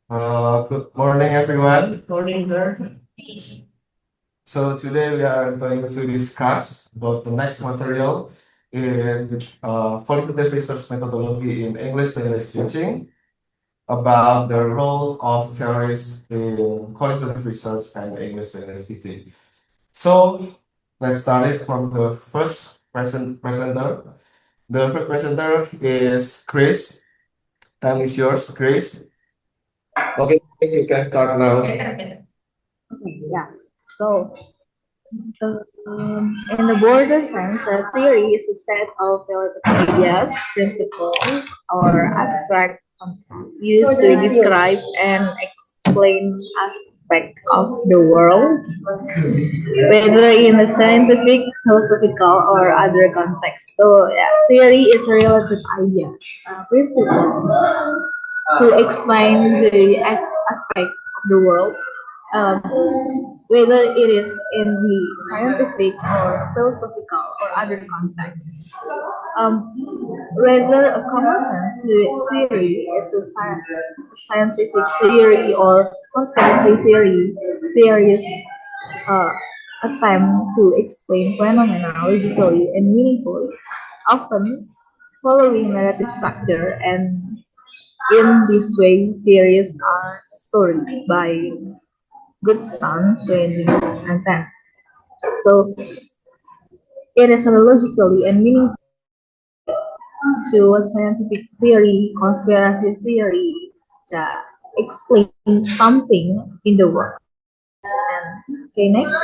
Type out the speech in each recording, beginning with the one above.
Good morning, everyone. Morning, sir. So today we are going to discuss about the next material in qualitative research methodology in English language teaching, about the role of theories in qualitative research and English language teaching. So let's start it from the first presenter. The first presenter is Chris. Time is yours, Chris. Okay, Chris, you can start now. Okay, yeah. So, in the broader sense, a theory is a set of theoretical ideas, principles, or abstract concepts used to describe and explain aspect of the world, whether in a scientific, philosophical, or other context. So, yeah, theory is a relative idea, principles to explain the aspect of the world, um, whether it is in the scientific or philosophical or other contexts. Um, Whether a common sense theory is a scientific theory or conspiracy theory, theories uh, attempt to explain phenomena logically and meaningfully, often following narrative structure, and in this way, theories are stories by Goodson, 2010. So it is logically and meaningful to a scientific theory, conspiracy theory that explains something in the world. And okay, next.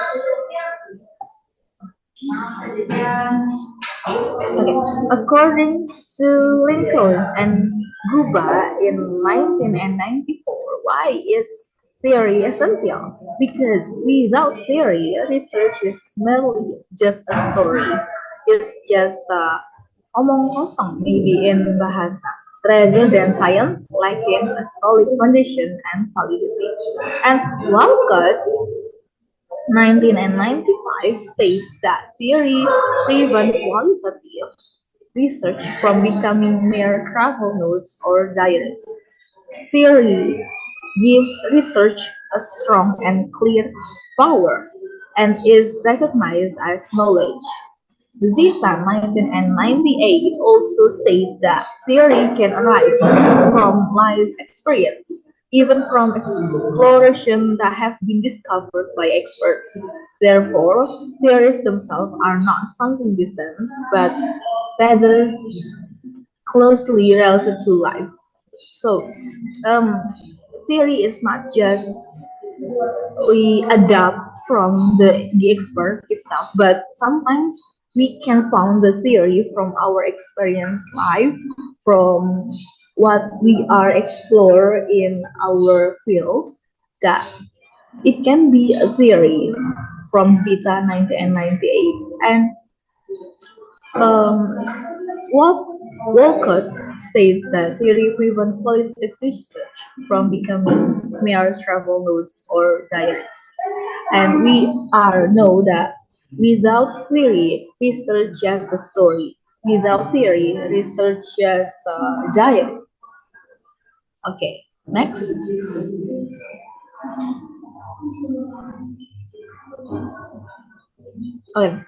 Okay. According to Lincoln and Guba in 1994, why is theory essential? Because without theory, research is merely just a story. It's just omong kosong, maybe in bahasa, rather than science lacking a solid foundation and validity. And Walcott 1995 states that theory prevents qualitative research from becoming mere travel notes or diaries. Theory gives research a strong and clear power and is recognized as knowledge. Zita 1998 also states that theory can arise from life experience, even from exploration that has been discovered by experts. Therefore, theories themselves are not something distant, but rather closely related to life. So, um, theory is not just we adapt from the expert itself, but sometimes we can found the theory from our experience life, from what we are explore in our field, that it can be a theory from Zeta 1998. And um, what Walcott states that theory prevents qualitative research from becoming mere travel notes or diaries. And we are know that without theory, research just a story. Without theory, research just a diary. Okay, next. Okay.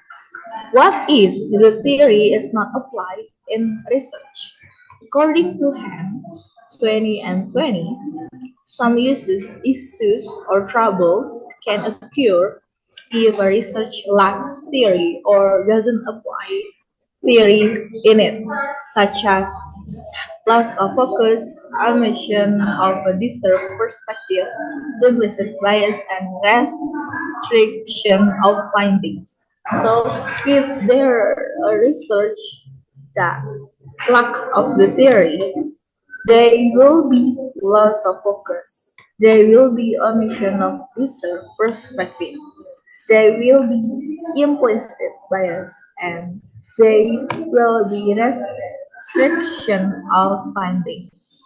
What if the theory is not applied in research? According to Han 20 and 20, some issues or troubles can occur if a research lacks theory or doesn't apply theory in it, such as loss of focus, omission of a deserved perspective, implicit bias, and restriction of findings. So, if there are research that lack of the theory, there will be loss of focus. There will be omission of deserved perspective. There will be implicit bias, and there will be restriction of findings.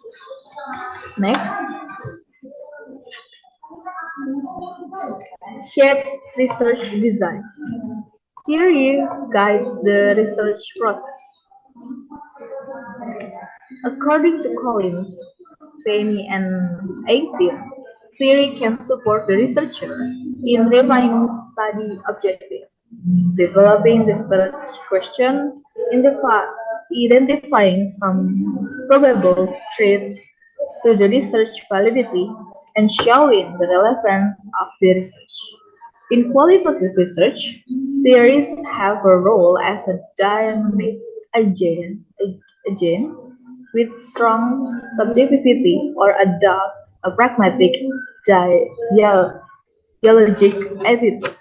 Next, shapes research design. Theory guides the research process. According to Collins, 20 and 18, theory can support the researcher in refining study objective, developing research question, identifying some probable threats to the research validity, and showing the relevance of the research. In qualitative research, theories have a role as a dynamic agent with strong subjectivity or adopt a pragmatic di- dialogic attitude.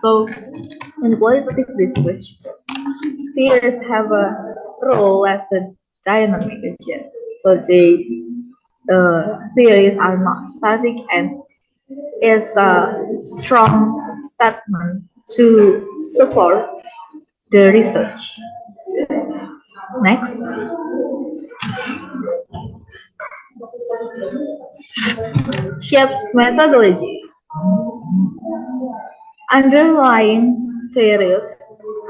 So, in qualitative research, theories have a role as a dynamic agent. So, theories are not static and is a strong statement to support the research. Next, shapes methodology. Underlying theories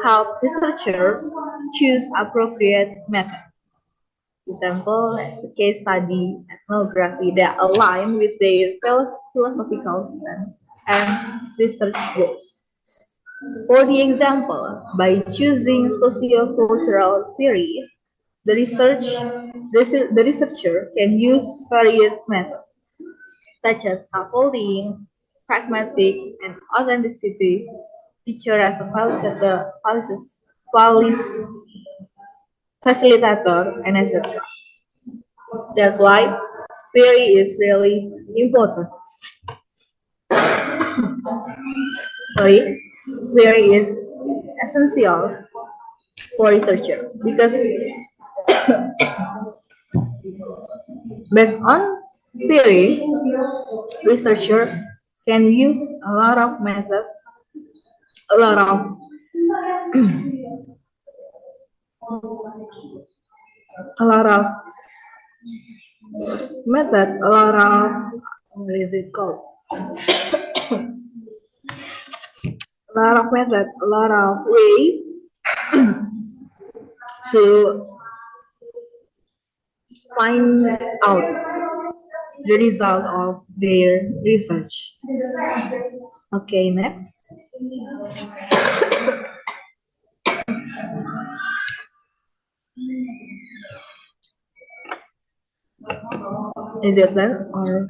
help researchers choose appropriate methods. Example as a case study, ethnography that align with their philosophical stance and research goals. For the example, by choosing sociocultural theory, the researcher can use various methods such as scaffolding, pragmatic, and authenticity, feature as a facilitator, and etc. That's why theory is really important. Sorry, theory is essential for researcher because based on theory, researcher can use a lot of method, a lot of a lot of a lot of what is it called? A lot of method, a lot of way to find out the result of their research. Okay, next. Is it done or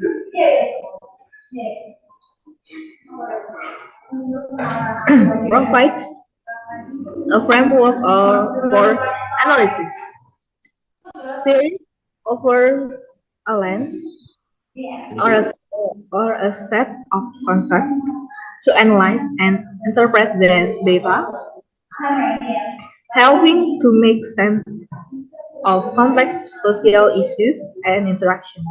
provides a framework for analysis? Theory offer a lens or a, or a set of concepts to analyze and interpret the data, helping to make sense of complex social issues and interaction.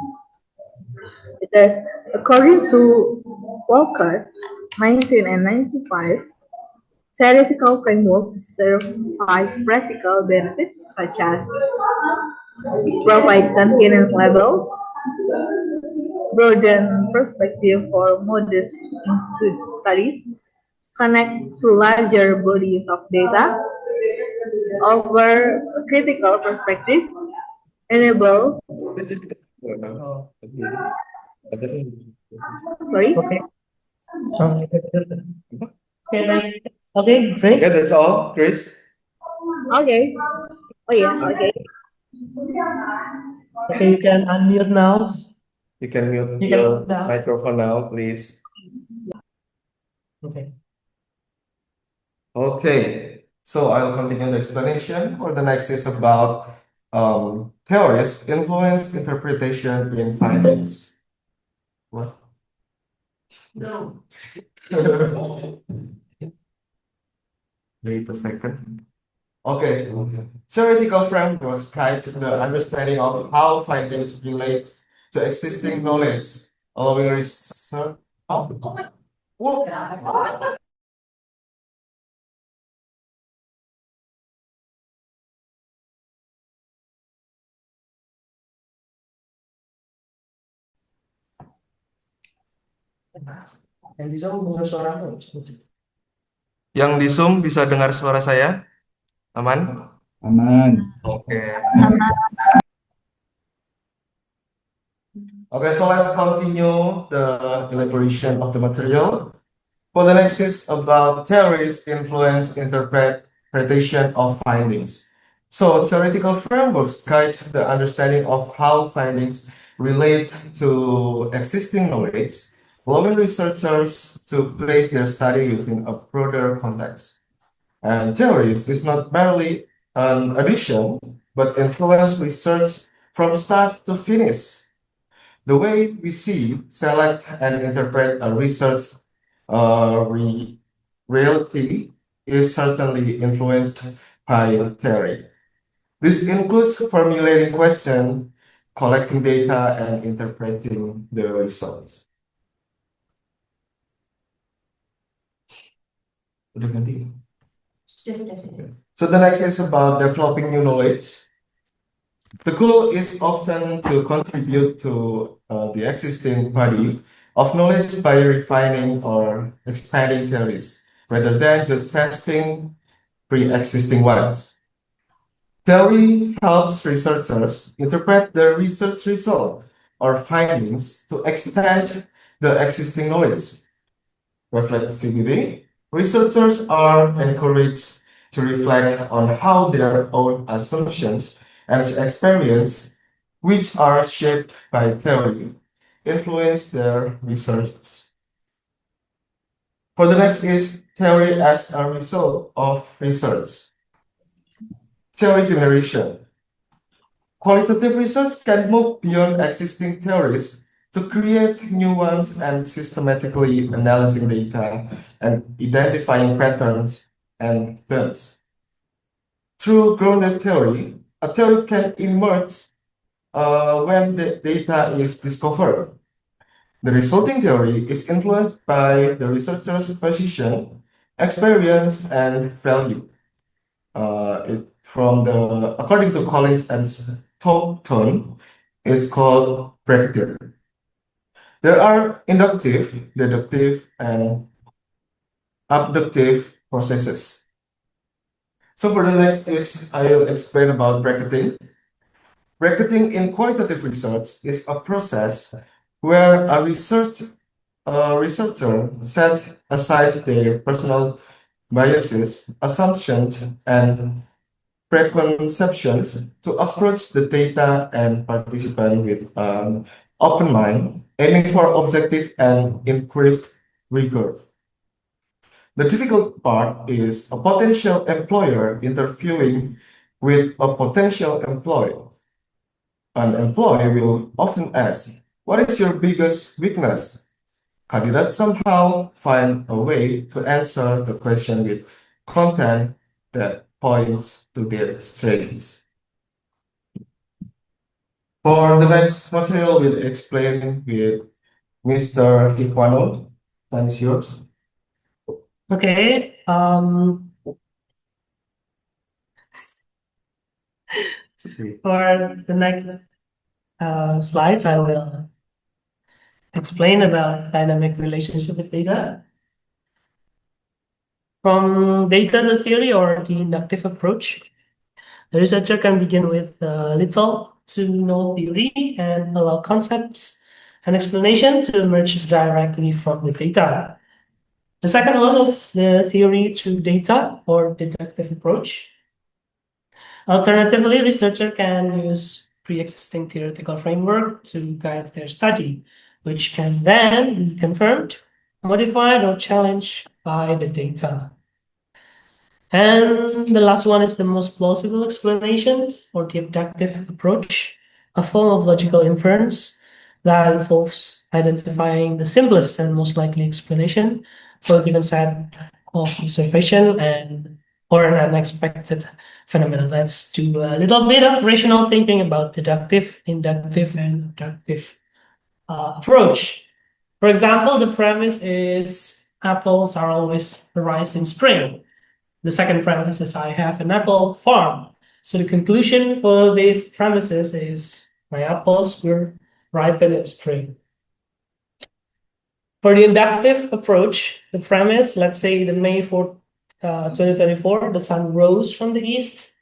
Because according to Walker, 1995, theoretical frameworks serve five practical benefits such as provide confidence levels, broaden perspective for modest institute studies, connect to larger bodies of data, offer critical perspective, enable, sorry, Okay. Okay, like, okay, Grace. Okay, that's all, Chris. okay, oh yeah, okay, Okay, you can unmute now. You can mute You can your mute now. microphone now, please. Okay. Okay, so I'll continue the explanation. For the next is about theories influence interpretation in findings. What? No. Wait a second. Okay. Theoretical frameworks guide the understanding of how findings relate to existing knowledge, allowing research. Oh, Yang bisa mendengar suara aku. yang di Zoom bisa dengar suara saya? Aman? Aman. Oke. Okay, so let's continue the elaboration of the material. For the next is about theories influence interpretation of findings. So theoretical frameworks guide the understanding of how findings relate to existing knowledge, allowing researchers to place their study within a broader context. And theories is not merely an addition, but influence research from start to finish. The way we see, select, and interpret a research reality is certainly influenced by theory. This includes formulating questions, collecting data, and interpreting the results. Udah ganti? So the next is about developing new knowledge. The goal is often to contribute to the existing body of knowledge by refining or expanding theories, rather than just testing pre-existing ones. Theory helps researchers interpret the research result or findings to extend the existing knowledge. Reflexivity, researchers are encouraged to reflect on how their own assumptions and experience, which are shaped by theory, influence their research. For the next is theory as a result of research. Theory generation. Qualitative research can move beyond existing theories to create new ones and systematically analyzing data and identifying patterns and themes. Through grounded theory, a theory can emerge when the data is discovered. The resulting theory is influenced by the researcher's position, experience, and value. According to Collins and Stockton, it's called bracketing. There are inductive, deductive, and abductive processes. So for the next is I'll explain about bracketing. Bracketing in qualitative research is a process where a researcher sets aside their personal biases, assumptions, and preconceptions to approach the data and participant with an open mind, aiming for objective and increased rigor. The difficult part is a potential employer interviewing with a potential employee. An employee will often ask, "What is your biggest weakness?" Candidates somehow find a way to answer the question with content that points to their strengths. For the next material, we'll explain with Mr. Iquano. Time is yours. Okay. For the next slides, I will explain about dynamic relationship with data. From data to theory or the inductive approach, the researcher can begin with little to no theory and allow concepts and explanation to emerge directly from the data. The second one is the theory to data or deductive approach. Alternatively, researcher can use pre-existing theoretical framework to guide their study, which can then be confirmed, modified, or challenged by the data. And the last one is the most plausible explanation or the deductive approach, a form of logical inference that involves identifying the simplest and most likely explanation for a given set of observation and or an unexpected phenomenon. Let's do a little bit of rational thinking about deductive, inductive, and deductive approach. For example, the premise is apples are always ripe in spring. The second premise is I have an apple farm. So the conclusion for these premises is my apples will ripen in spring. For the inductive approach, the premise, let's say the May 4th, 2024, the sun rose from the east.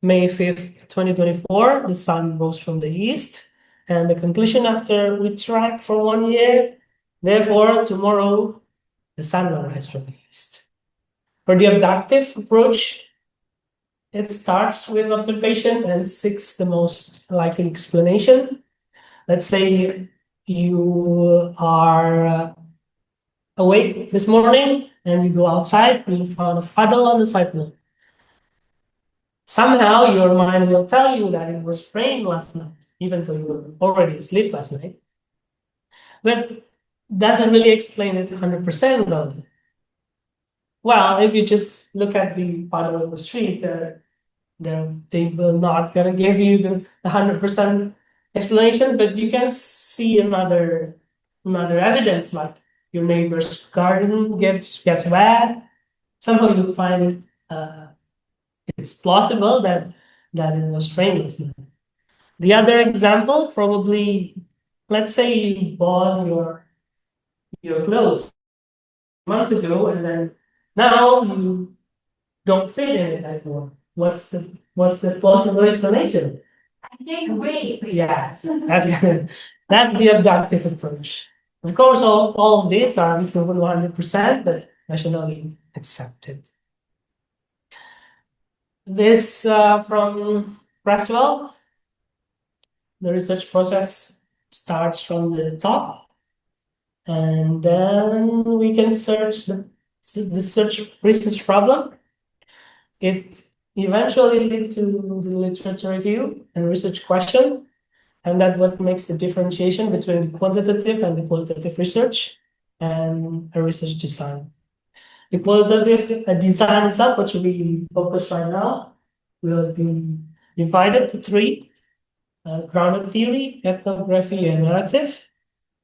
May 5th, 2024, the sun rose from the east. and the conclusion after we track for 1 year. Therefore, tomorrow the sun will rise from the east. For the abductive approach, it starts with observation and seeks the most likely explanation. Let's say you are awake this morning and you go outside and you found a puddle on the sidewalk. Somehow your mind will tell you that it was rain last night, even though you were already asleep last night. But doesn't really explain it 100% though. Well, if you just look at the puddle on the street, they will not gonna give you the 100% explanation, but you can see another evidence, like your neighbor's garden gets wet. Somehow you find it's plausible that it was rainless. The other example, probably, let's say you bought your clothes months ago, and then now you don't fit in it anymore. What's the plausible explanation? Yeah, that's the abductive approach. Of course, all of these are proven 100%, but nationally accepted. This from Creswell. The research process starts from the top, and then we can search the research problem. It eventually leads to the literature review and research question, and that's what makes the differentiation between the quantitative and the qualitative research and a research design. The qualitative design itself, which we focus right now, will be divided to three: grounded theory, ethnography, and narrative,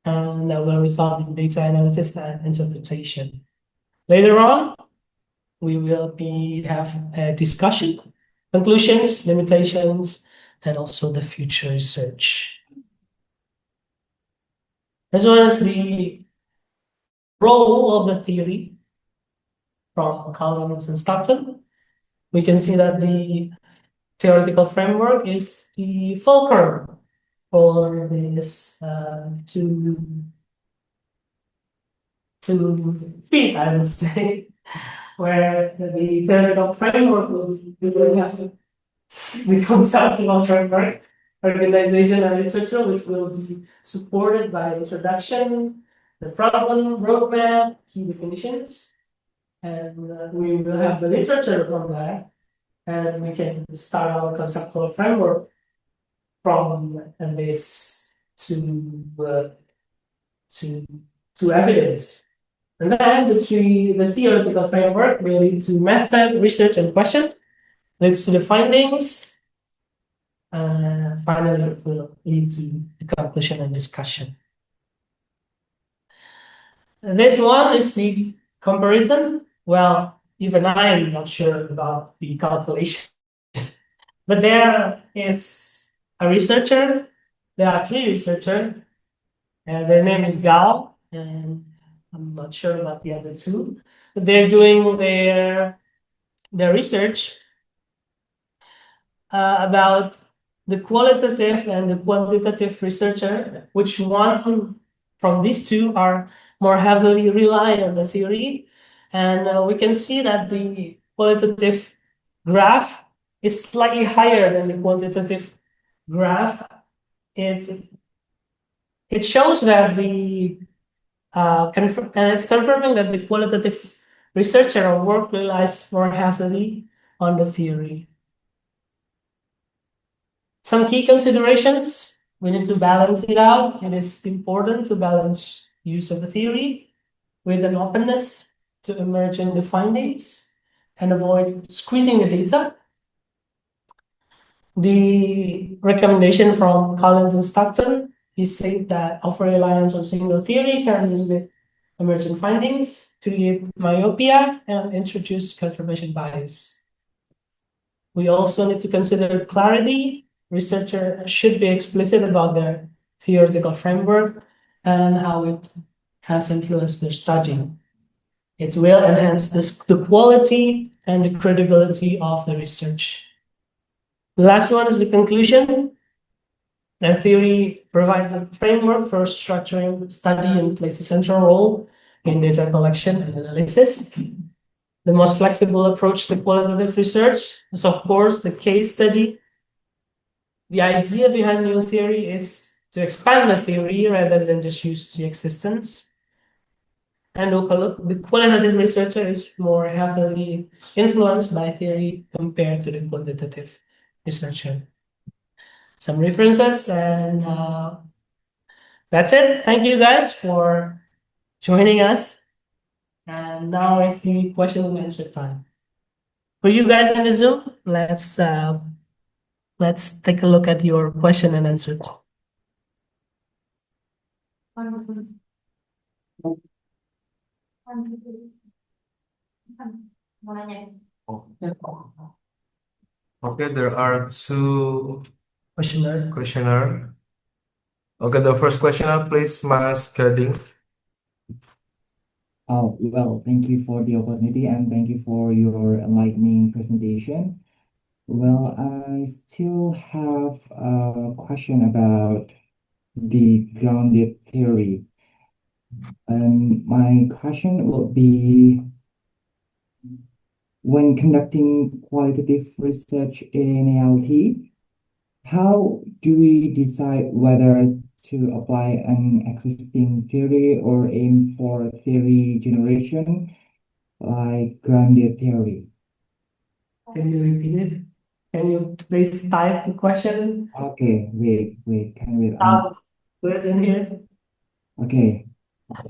and that will result in data analysis and interpretation. Later on, we will have a discussion, conclusions, limitations, and also the future research. As well as the role of the theory from Collins and Stockton, we can see that the theoretical framework is the fulcrum for this to fit, I would say, where the theoretical framework will have the conceptual framework, organization, and literature, which will be supported by introduction, the problem, roadmap, key definitions, and we will have the literature from that, and we can start our conceptual framework from this to evidence. And then the theoretical framework will lead to method, research, and question, leads to the findings, finally it will lead to the conclusion and discussion. This one is the comparison. Well, even I am not sure about the calculation, but there is a researcher. There are three researchers, and their name is Gao, and I'm not sure about the other two, but they're doing their research about the qualitative and the quantitative researcher, which one from these two are more heavily rely on the theory. And we can see that the qualitative graph is slightly higher than the quantitative graph. It shows that the and it's confirming that the qualitative researcher or work relies more heavily on the theory. Some key considerations: we need to balance it out. It is important to balance use of the theory with an openness to emerging the findings and avoid squeezing the data. The recommendation from Collins and Stockton is said that over-reliance on single theory can limit emerging findings, create myopia, and introduce confirmation bias. We also need to consider clarity. Researchers should be explicit about their theoretical framework and how it has influenced their study. It will enhance the quality and the credibility of the research. The last one is the conclusion. The theory provides a framework for structuring study and plays a central role in data collection and analysis. The most flexible approach to qualitative research is, of course, the case study. The idea behind new theory is to expand the theory rather than just use the existence. And the qualitative researcher is more heavily influenced by theory compared to the quantitative researcher. Some references, and that's it. Thank you guys for joining us. And now it's the question and answer time. For you guys in the Zoom, let's take a look at your question and answer. Okay, there are two Questionnaire. questionnaire. Okay, the first questioner, please, Mas Gading. Oh, well, thank you for the opportunity and thank you for your enlightening presentation. Well, I still have a question about the grounded theory. My question will be, when conducting qualitative research in ELT, how do we decide whether to apply an existing theory or aim for theory generation, like grounded theory? Can you repeat it? Can you please type the question Okay, wait, can we? out? Put it in here. Okay,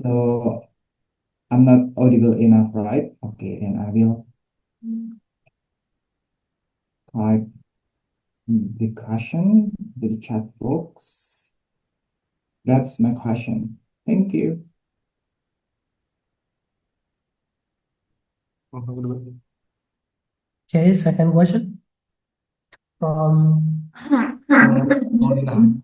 so I'm not audible enough, right? Okay, then I will type the question to the chat box. That's my question. Thank you. Okay, second question from Paulina.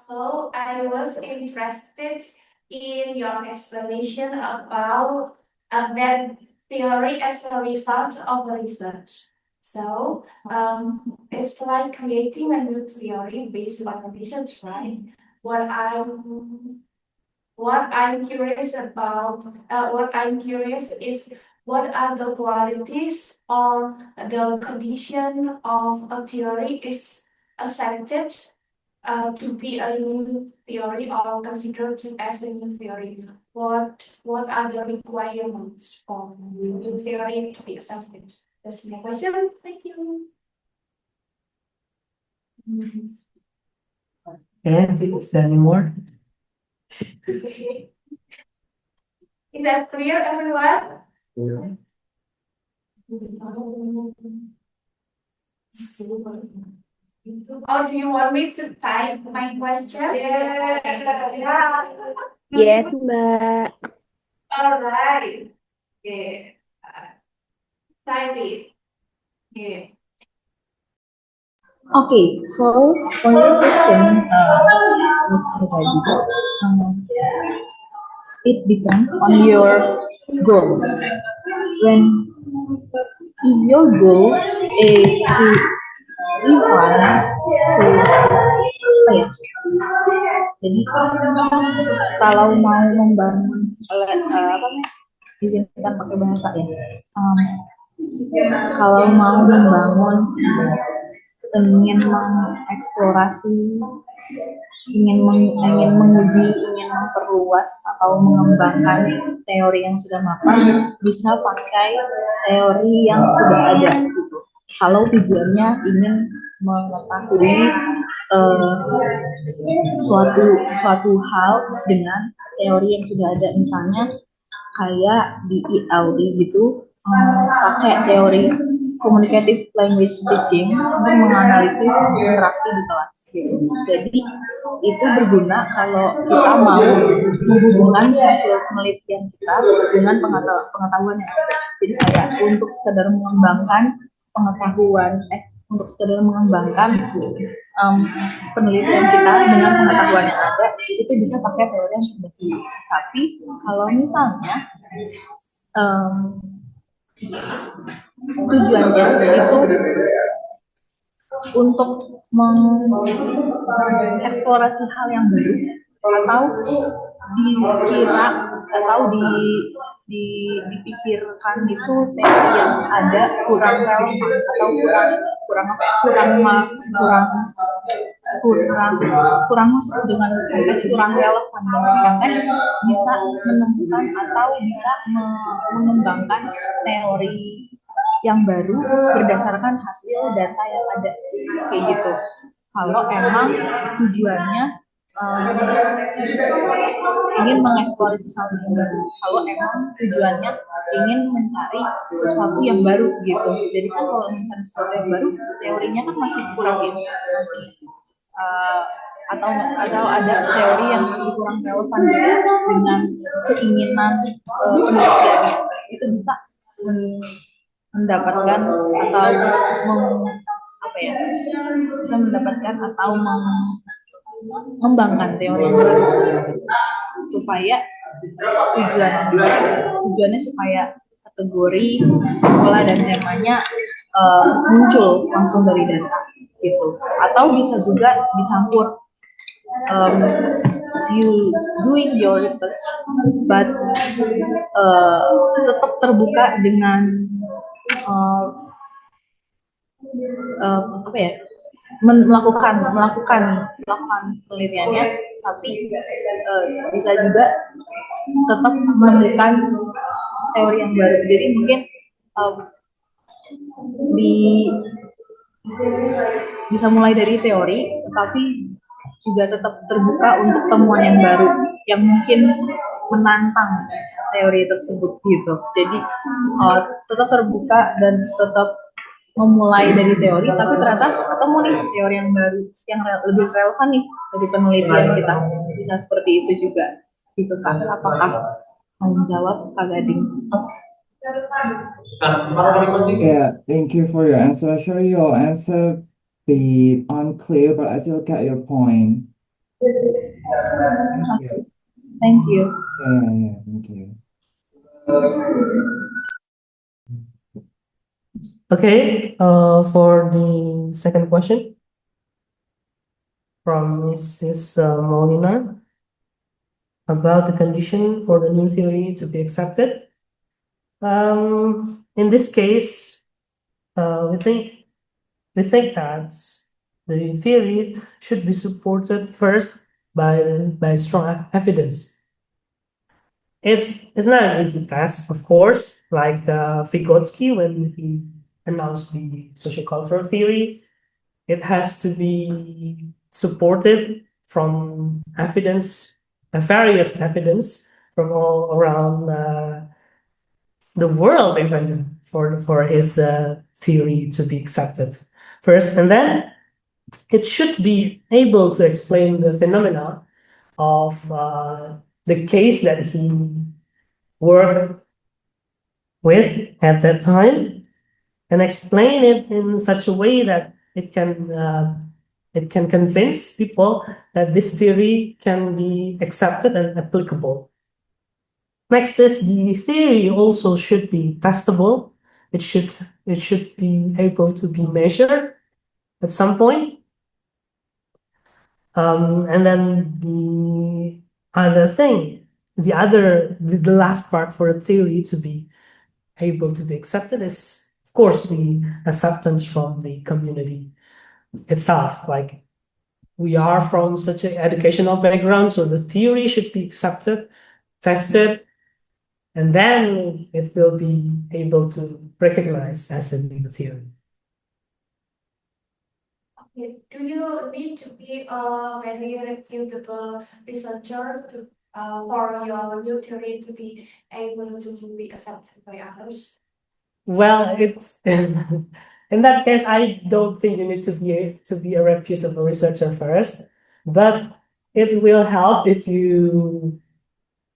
So I was interested in your explanation about that theory as a result of research. So it's like creating a new theory based on research, right? What I'm curious about, what I'm curious is what are the qualities or the condition of a theory is accepted to be a new theory or considered as a new theory? What are the requirements for new theory to be accepted? That's my question. Thank you. Okay, is there any more? Is that clear, everyone? Yeah. Or do you want me to type my question? Yeah. Yes, Mbak. All right. Yeah. Type it. Yeah. Okay, so for your question, Mr. Raji, it depends on your goals. When if your goal is to refine, to apa ya? Jadi kalau mau membangun apa namanya? Izinkan pakai bahasa ya. Kalau mau membangun, ingin mengeksplorasi, ingin menguji, ingin memperluas atau mengembangkan teori yang sudah mapan, bisa pakai teori yang sudah ada. Gitu. Kalau tujuannya ingin mengetahui suatu hal dengan teori yang sudah ada, misalnya kayak di ELT gitu, pakai teori Qualitative Language Teaching untuk menganalisis interaksi di kelas. Gitu. Jadi itu berguna kalau kita mau menghubungkan hasil penelitian kita dengan pengetahuan yang ada. Jadi kayak untuk sekedar mengembangkan pengetahuan, untuk sekedar mengembangkan penelitian kita dengan pengetahuan yang ada, itu bisa pakai teori yang sudah ada. Tapi kalau misalnya tujuannya itu untuk mengeksplorasi hal yang baru atau dikira atau dipikirkan itu teori yang ada kurang relevan atau kurang masuk dengan konteks, kurang relevan dengan konteks, bisa menemukan atau bisa mengembangkan teori yang baru berdasarkan hasil data yang ada kayak gitu. Kalau emang tujuannya ingin mengeksplorasi hal yang baru, kalau emang tujuannya ingin mencari sesuatu yang baru gitu. Jadi kan kalau mencari sesuatu yang baru, teorinya kan masih kurang ya, masih atau ada teori yang masih kurang relevan dengan keinginan penelitiannya, itu bisa mendapatkan atau bisa mendapatkan atau mengembangkan teori yang baru supaya tujuannya supaya kategori, pola dan temanya muncul langsung dari data gitu. Atau bisa juga dicampur, you doing your research but tetap terbuka dengan melakukan penelitiannya, tapi bisa juga tetap menemukan teori yang baru. Jadi mungkin bisa mulai dari teori, tetapi juga tetap terbuka untuk temuan yang baru yang mungkin menantang teori tersebut gitu. Jadi tetap terbuka dan tetap memulai dari teori, tapi ternyata ketemu nih teori yang baru yang lebih relevan nih dari penelitian kita. Bisa seperti itu juga gitu kan. Apakah menjawab Kak Gading? Yeah, thank you for your answer. Actually, your answer be unclear, but I still get your point. Thank you. Thank you. Yeah, thank you. Okay, for the second question from Mrs. Molina about the condition for the new theory to be accepted. In this case, we think that the theory should be supported first by strong evidence. It's not an easy task, of course, like Vygotsky when he announced the social cultural theory. It has to be supported from evidence, various evidence from all around the world, even for his theory to be accepted first, and then it should be able to explain the phenomena of the case that he worked with at that time, and explain it in such a way that it can convince people that this theory can be accepted and applicable. Next is the theory also should be testable. It should be able to be measured at some point. And then the other thing, the last part for a theory to be able to be accepted is, of course, the acceptance from the community itself. Like, we are from such an educational background, so the theory should be accepted, tested, and then it will be able to recognize as a new theory. Okay. Do you need to be a very reputable researcher for your new theory to be able to be accepted by others? Well, it's in that case, I don't think you need to be a reputable researcher first, but it will help if you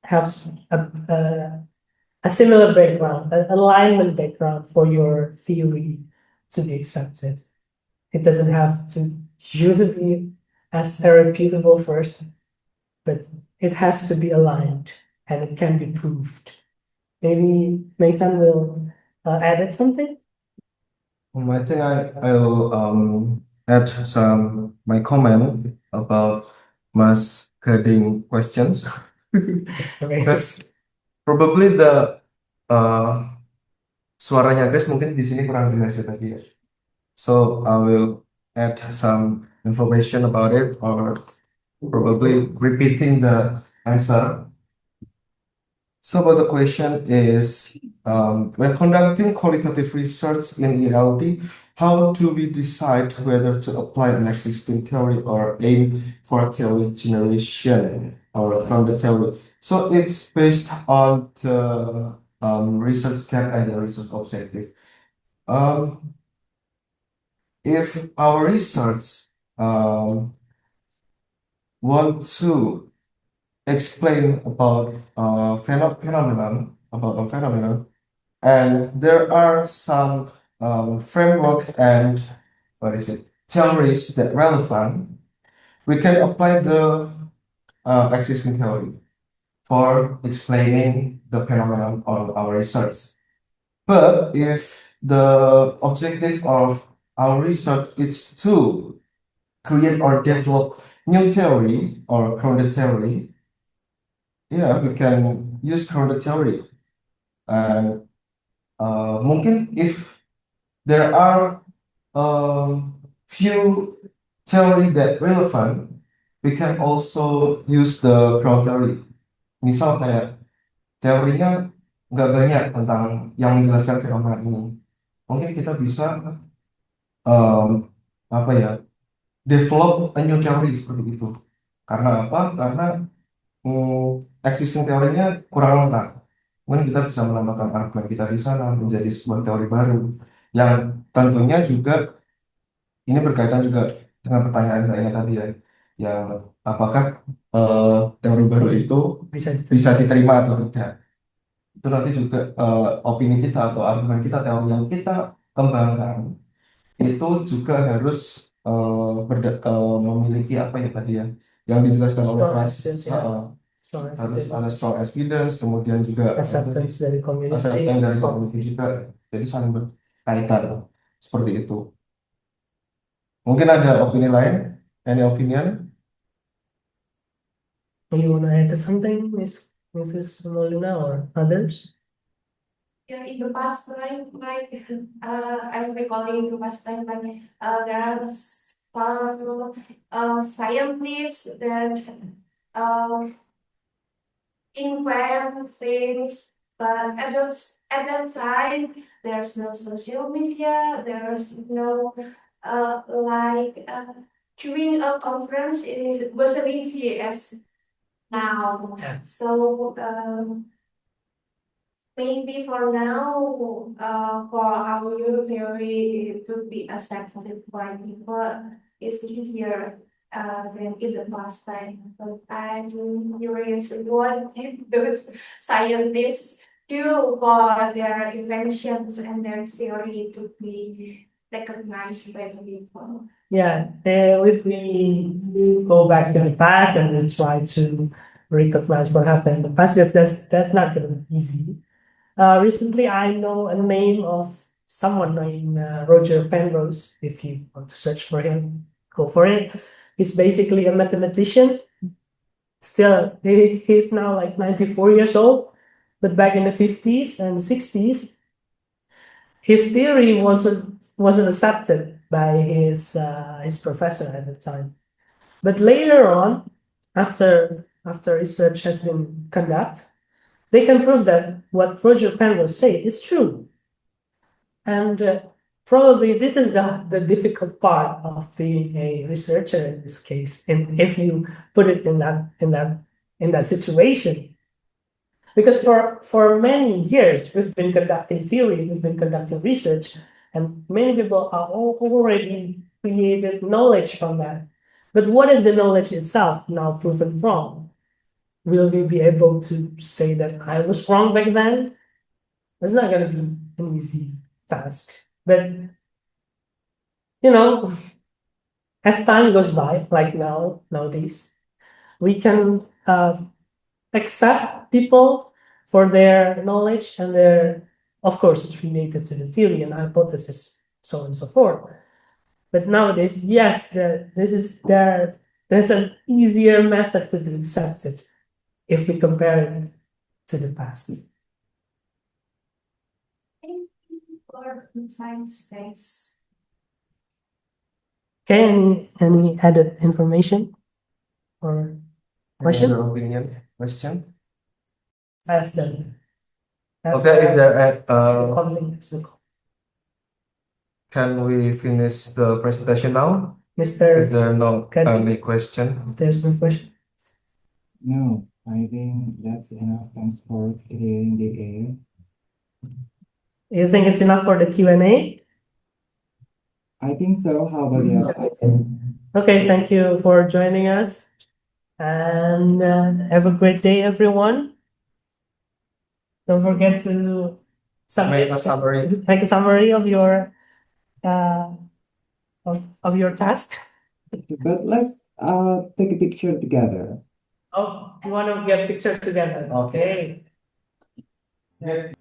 have a similar background, an alignment background for your theory to be accepted. It doesn't have to usually be as reputable first, but it has to be aligned and it can be proved. Maybe Nathan will add something. I think I'll add some my comment about Mas Gading questions. Okay. That's probably the suaranya Grace mungkin di sini kurang jelas ya tadi ya. So I will add some information about it or probably repeating the answer. So, but the question is, when conducting qualitative research in ELT, how do we decide whether to apply an existing theory or aim for theory generation or grounded theory? So it's based on the research gap and the research objective. Um, if our research want to explain about phenomenon about a phenomenon, and there are some framework and what is it theories that relevant, we can apply the existing theory for explaining the phenomenon of our research. But if the objective of our research is to create or develop new theory or grounded theory, yeah, we can use grounded theory. And mungkin if there are few theory that relevant, we can also use the ground theory. Misal kayak teorinya nggak banyak tentang yang menjelaskan fenomena ini. Mungkin kita bisa apa ya, develop a new theory seperti itu. Karena apa? Karena existing teorinya kurang lengkap. Mungkin kita bisa menambahkan argumen kita di sana menjadi sebuah teori baru yang tentunya juga ini berkaitan juga dengan pertanyaan saya tadi ya, yang apakah teori baru itu bisa diterima atau tidak. Itu nanti juga opini kita atau argumen kita, teori yang kita kembangkan itu juga harus memiliki apa ya tadi ya, yang dijelaskan oleh Strong Pras, evidence, ya. Strong harus ada evidence, strong evidence, kemudian juga acceptance dari community. acceptance dari community juga, jadi saling berkaitan seperti itu. Mungkin ada opini lain, any opinion? You want to add something, Mrs. Molina or others? Yeah, in the past time, like I'm recalling the past time, like there are some scientists that uh, invent things, but at that time there's no social media, there's no like doing a conference wasn't easy as now. Yeah. So maybe for now, for our new theory, it would be accepted by people. It's easier than in the past time. But I'm curious what did those scientists do for their inventions and their theory to be recognized by the people. Yeah, if we go back to the past and we try to recognize what happened in the past, because that's not going to be easy. Recently, I know a name of someone named Roger Penrose. If you want to search for him, go for it. He's basically a mathematician. Still, he's now like 94 years old. But back in the 50s and 60s, his theory wasn't accepted by his professor at the time. But later on, after research has been conducted, they can prove that what Roger Penrose said is true. And probably this is the difficult part of being a researcher in this case, and if you put it in that situation. Because for many years we've been conducting theory, we've been conducting research, and many people are already created knowledge from that. But what if the knowledge itself now proven wrong? Will we be able to say that I was wrong back then? It's not going to be an easy task. But, as time goes by, like nowadays, we can accept people for their knowledge and of course, it's related to the theory and hypothesis so on and so forth. But nowadays, yes, there's an easier method to be accepted if we compare it to the past. Thank you for science days. Okay, any added information or Any question? other opinion? Question? Ask them. Okay, if there are, Mr. can we finish the presentation now? If there are no any question. There's no question. No, I think that's enough. Thanks for clearing the air. You think it's enough for the Q&A? I think so. How about you? Okay, thank you for joining us. And have a great day, everyone. Don't forget to Make a summary. make a summary of your of your task. But let's take a picture together. Oh, you want to get picture together? Okay. Okay.